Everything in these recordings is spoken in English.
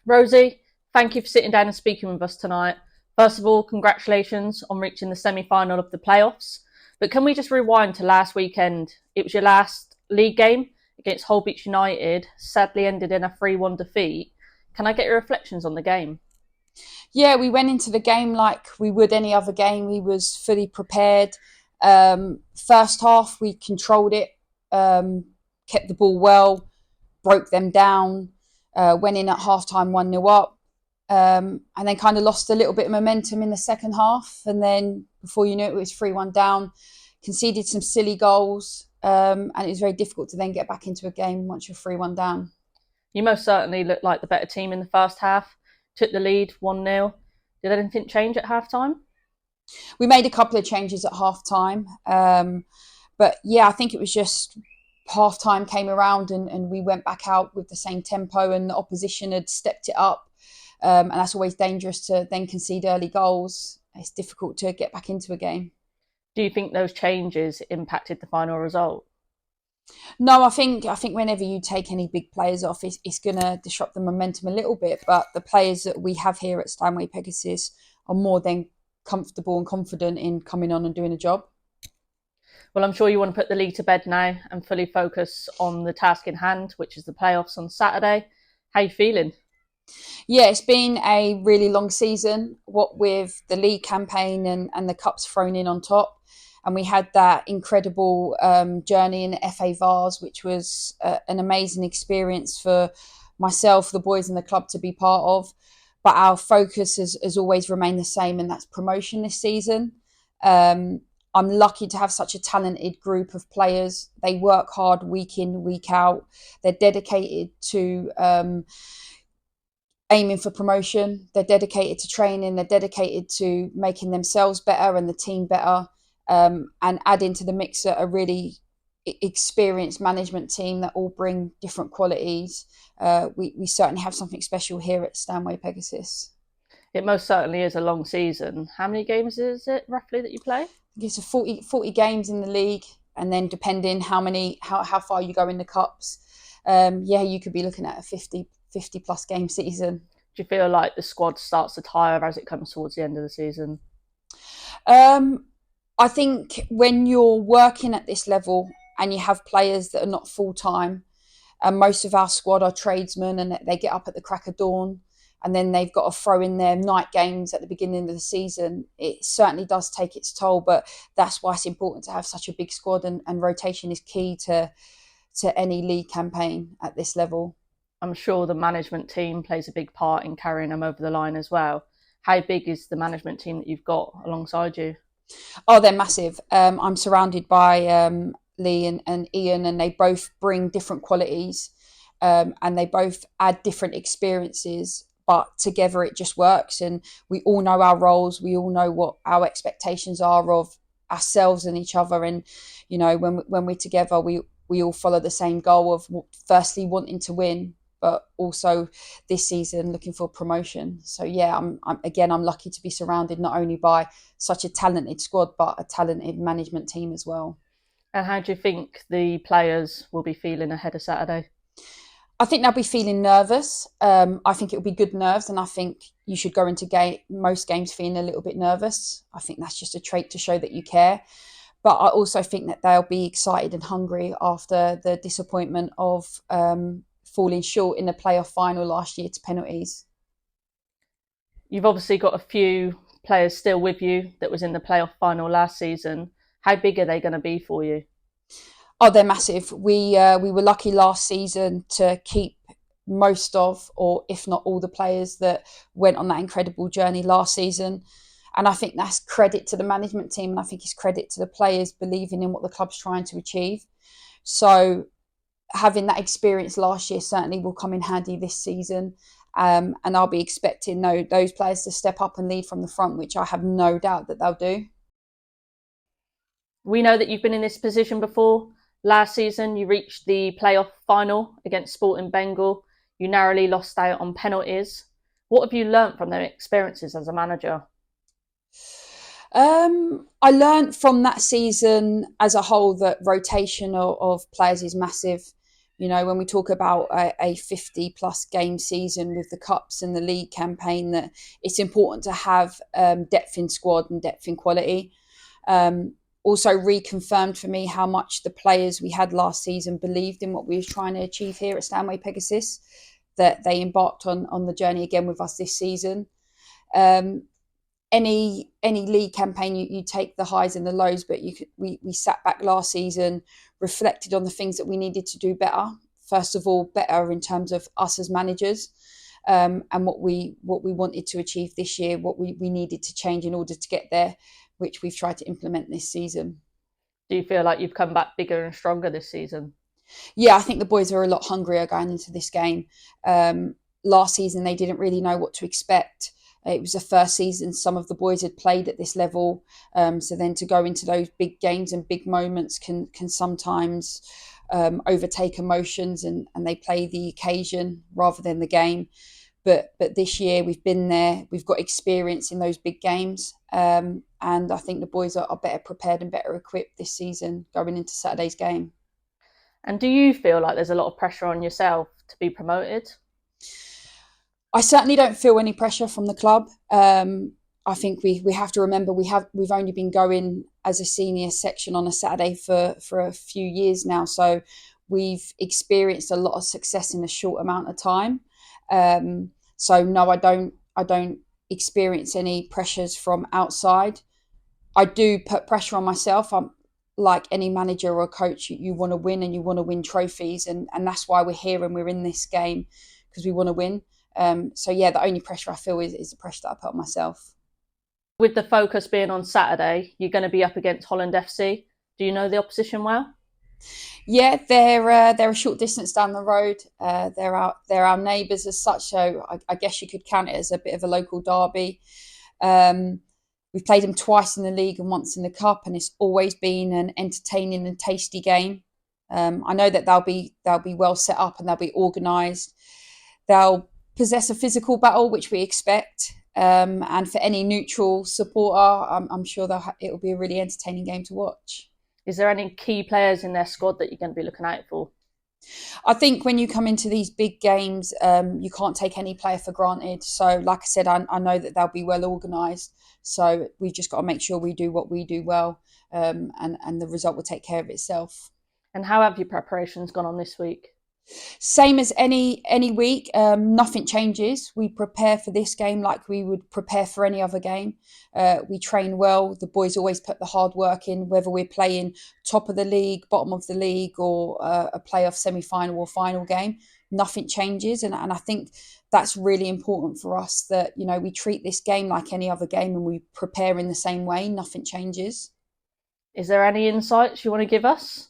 Rosie, thank you for sitting down and speaking with us tonight. First of all, congratulations on reaching the semi-final of the playoffs. But can we just rewind to last weekend? It was your last league game against Hull Beach United, sadly ended in a 3-1 defeat. Can I get your reflections on the game? Yeah, we went into the game like we would any other game. We was fully prepared. First half, we controlled it, kept the ball well, broke them down, went in at halftime 1-0 up, and then kind of lost a little bit of momentum in the second half. And then before you knew it, it was 3-1 down, conceded some silly goals, and it was very difficult to then get back into a game once you're 3-1 down. You most certainly looked like the better team in the first half, took the lead 1-0. Did anything change at half time? We made a couple of changes at half time. But yeah, I think it was just half time came around and we went back out with the same tempo, and the opposition had stepped it up. And that's always dangerous to then concede early goals. It's difficult to get back into a game. Do you think those changes impacted the final result? No, I think whenever you take any big players off, it's going to disrupt the momentum a little bit. But the players that we have here at Stanway Pegasus are more than comfortable and confident in coming on and doing a job. Well, I'm sure you want to put the league to bed now and fully focus on the task in hand, which is the playoffs on Saturday. How are you feeling? Yeah, it's been a really long season, what with the league campaign and the cups thrown in on top. And we had that incredible journey in the FA Vars, which was an amazing experience for myself, the boys, and the club to be part of. But our focus has always remained the same, and that's promotion this season. Um, I'm lucky to have such a talented group of players. They work hard week in, week out. They're dedicated to aiming for promotion. They're dedicated to training. They're dedicated to making themselves better and the team better, and adding to the mix a really experienced management team that all bring different qualities. We certainly have something special here at Stanway Pegasus. It most certainly is a long season. How many games is it roughly that you play? It's a 40 games in the league, and then depending how far you go in the cups, yeah, you could be looking at a 50 plus game season. Do you feel like the squad starts to tire as it comes towards the end of the season? Um, I think when you're working at this level and you have players that are not full time, and most of our squad are tradesmen and they get up at the crack of dawn, and then they've got to throw in their night games at the beginning of the season, it certainly does take its toll. But that's why it's important to have such a big squad, and rotation is key to any league campaign at this level. I'm sure the management team plays a big part in carrying them over the line as well. How big is the management team that you've got alongside you? Oh, they're massive. I'm surrounded by Lee and Ian, and they both bring different qualities, and they both add different experiences. But together, it just works, and we all know our roles. We all know what our expectations are of ourselves and each other. And when we're together, we all follow the same goal of firstly wanting to win, but also this season looking for promotion. So yeah, I'm lucky to be surrounded not only by such a talented squad, but a talented management team as well. And how do you think the players will be feeling ahead of Saturday? I think they'll be feeling nervous. I think it'll be good nerves, and I think you should go into most games feeling a little bit nervous. I think that's just a trait to show that you care. But I also think that they'll be excited and hungry after the disappointment of falling short in the playoff final last year to penalties. You've obviously got a few players still with you that was in the playoff final last season. How big are they going to be for you? Oh, they're massive. We were lucky last season to keep most of, or if not all, the players that went on that incredible journey last season. And I think that's credit to the management team, and I think it's credit to the players believing in what the club's trying to achieve. So having that experience last year certainly will come in handy this season. And I'll be expecting those players to step up and lead from the front, which I have no doubt that they'll do. We know that you've been in this position before. Last season, you reached the playoff final against Sporting Bengal. You narrowly lost out on penalties. What have you learnt from their experiences as a manager? I learned from that season as a whole that rotation of players is massive. You know, when we talk about a 50 plus game season with the cups and the league campaign, that it's important to have depth in squad and depth in quality. Also reconfirmed for me how much the players we had last season believed in what we were trying to achieve here at Stanway Pegasus, that they embarked on the journey again with us this season. Any league campaign, you take the highs and the lows, but we sat back last season, reflected on the things that we needed to do better. First of all, better in terms of us as managers, and what we wanted to achieve this year, what we needed to change in order to get there, which we've tried to implement this season. Do you feel like you've come back bigger and stronger this season? Yeah, I think the boys are a lot hungrier going into this game. Last season, they didn't really know what to expect. It was the first season some of the boys had played at this level. So then to go into those big games and big moments can sometimes overtake emotions, and they play the occasion rather than the game. But this year we've been there, we've got experience in those big games. And I think the boys are better prepared and better equipped this season going into Saturday's game. And do you feel like there's a lot of pressure on yourself to be promoted? I certainly don't feel any pressure from the club. I think we have to remember we've only been going as a senior section on a Saturday for a few years now, so we've experienced a lot of success in a short amount of time. So no, I don't experience any pressures from outside. I do put pressure on myself. I'm like any manager or coach, you want to win and you want to win trophies, and that's why we're here and we're in this game, because we want to win. So yeah, the only pressure I feel is the pressure that I put on myself. With the focus being on Saturday, you're going to be up against Holland FC. Do you know the opposition well? Yeah, they're a short distance down the road. They're our neighbours as such, so I guess you could count it as a bit of a local derby. We've played them twice in the league and once in the cup, and it's always been an entertaining and tasty game. I know that they'll be well set up and they'll be organised. They'll possess a physical battle, which we expect. And for any neutral supporter, I'm sure it will be a really entertaining game to watch. Is there any key players in their squad that you're going to be looking out for? I think when you come into these big games, you can't take any player for granted. So, like I said, I know that they'll be well organised. So we've just got to make sure we do what we do well, and the result will take care of itself. And how have your preparations gone on this week? Same as any week, nothing changes. We prepare for this game like we would prepare for any other game. We train well. The boys always put the hard work in, whether we're playing top of the league, bottom of the league, or a playoff semi-final or final game. Nothing changes, and I think that's really important for us, that we treat this game like any other game and we prepare in the same way. Nothing changes. Is there any insights you want to give us?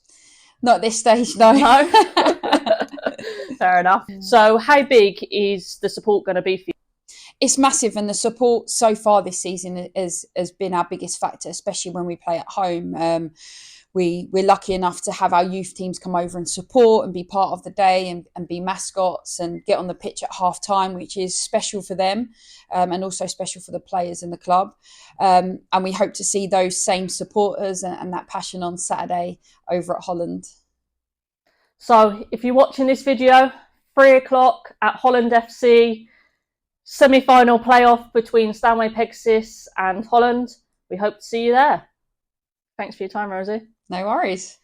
Not at this stage, no. No. Fair enough. So how big is the support going to be for you? It's massive, and the support so far this season has been our biggest factor, especially when we play at home. We're lucky enough to have our youth teams come over and support and be part of the day and be mascots and get on the pitch at half time, which is special for them, and also special for the players and the club. And we hope to see those same supporters and that passion on Saturday over at Holland. So if you're watching this video, 3:00 at Holland FC, semi-final playoff between Stanway Pegasus and Holland. We hope to see you there. Thanks for your time, Rosie. No worries.